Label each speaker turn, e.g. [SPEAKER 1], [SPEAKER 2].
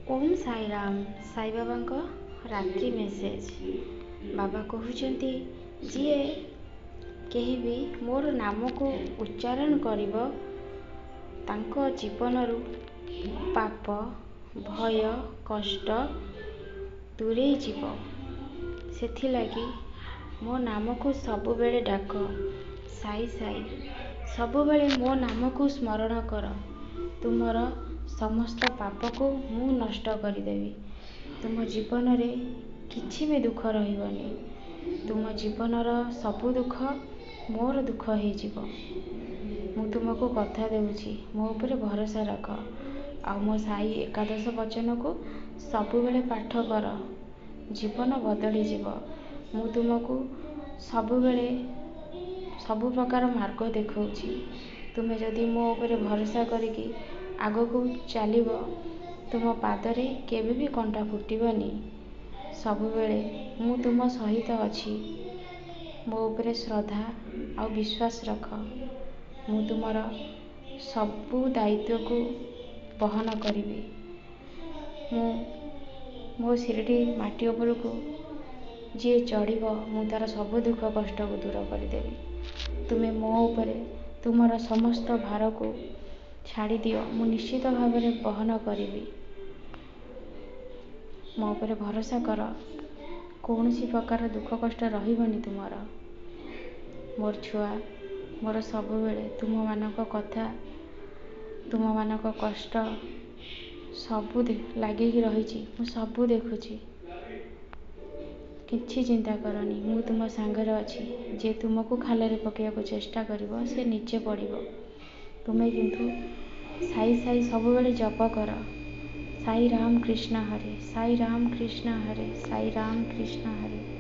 [SPEAKER 1] ଓମ୍ ସାଇରାମ। ସାଇବାବାଙ୍କ ରାତ୍ରି ମେସେଜ। ବାବା କହୁଛନ୍ତି, ଯିଏ କେହି ବି ମୋର ନାମକୁ ଉଚ୍ଚାରଣ କରିବ ତାଙ୍କ ଜୀବନରୁ ପାପ, ଭୟ, କଷ୍ଟ ଦୂରେଇ ଯିବ। ସେଥିଲାଗି ମୋ ନାମକୁ ସବୁବେଳେ ଡାକ। ସାଇ ସାଇ। ସବୁବେଳେ ମୋ ନାମକୁ ସ୍ମରଣ କର। ତୁମର ସମସ୍ତ ପାପକୁ ମୁଁ ନଷ୍ଟ କରିଦେବି। ତୁମ ଜୀବନରେ କିଛି ବି ଦୁଃଖ ରହିବନି। ତୁମ ଜୀବନର ସବୁ ଦୁଃଖ ମୋର ଦୁଃଖ ହେଇଯିବ। ମୁଁ ତୁମକୁ କଥା ଦେଉଛି, ମୋ ଉପରେ ଭରସା ରଖ। ଆଉ ମୋ ସାଇ ଏକାଦଶ ବଚନକୁ ସବୁବେଳେ ପାଠ କର। ଜୀବନ ବଦଳିଯିବ। ମୁଁ ତୁମକୁ ସବୁବେଳେ ସବୁ ପ୍ରକାର ମାର୍ଗ ଦେଖାଉଛି। ତୁମେ ଯଦି ମୋ ଉପରେ ଭରସା କରିକି ଆଗକୁ ଚାଲିବ, ତୁମ ପାଦରେ କେବେ ବି କଣ୍ଟା ଫୁଟିବନି। ସବୁବେଳେ ମୁଁ ତୁମ ସହିତ ଅଛି। ମୋ ଉପରେ ଶ୍ରଦ୍ଧା ଆଉ ବିଶ୍ୱାସ ରଖ। ମୁଁ ତୁମର ସବୁ ଦାୟିତ୍ୱକୁ ବହନ କରିବି। ମୁଁ ମୋ ଶିରଡି ମାଟି ଉପରକୁ ଯିଏ ଚଢ଼ିବ, ମୁଁ ତା'ର ସବୁ ଦୁଃଖ କଷ୍ଟକୁ ଦୂର କରିଦେବି। ତୁମେ ମୋ ଉପରେ ତୁମର ସମସ୍ତ ଭାରକୁ ଛାଡ଼ିଦିଅ, ମୁଁ ନିଶ୍ଚିତ ଭାବରେ ବହନ କରିବି। ମୋ ଉପରେ ଭରସା କର। କୌଣସି ପ୍ରକାର ଦୁଃଖ କଷ୍ଟ ରହିବନି ତୁମର। ମୋର ଛୁଆ, ମୋର ସବୁବେଳେ ତୁମମାନଙ୍କ କଥା, ତୁମମାନଙ୍କ କଷ୍ଟ ସବୁ ଲାଗିକି ରହିଛି। ମୁଁ ସବୁ ଦେଖୁଛି। କିଛି ଚିନ୍ତା କରନି, ମୁଁ ତୁମ ସାଙ୍ଗରେ ଅଛି। ଯିଏ ତୁମକୁ ଖାଲରେ ପକାଇବାକୁ ଚେଷ୍ଟା କରିବ, ସେ ନିଜେ ପଡ଼ିବ। ତୁମେ କିନ୍ତୁ ସାଇ ସାଇ ସବୁବେଳେ ଜପ କର। ସାଇ ରାମ କୃଷ୍ଣ ହରେ, ସାଇ ରାମ କୃଷ୍ଣ ହରେ, ସାଇ ରାମ କୃଷ୍ଣ ହରେ।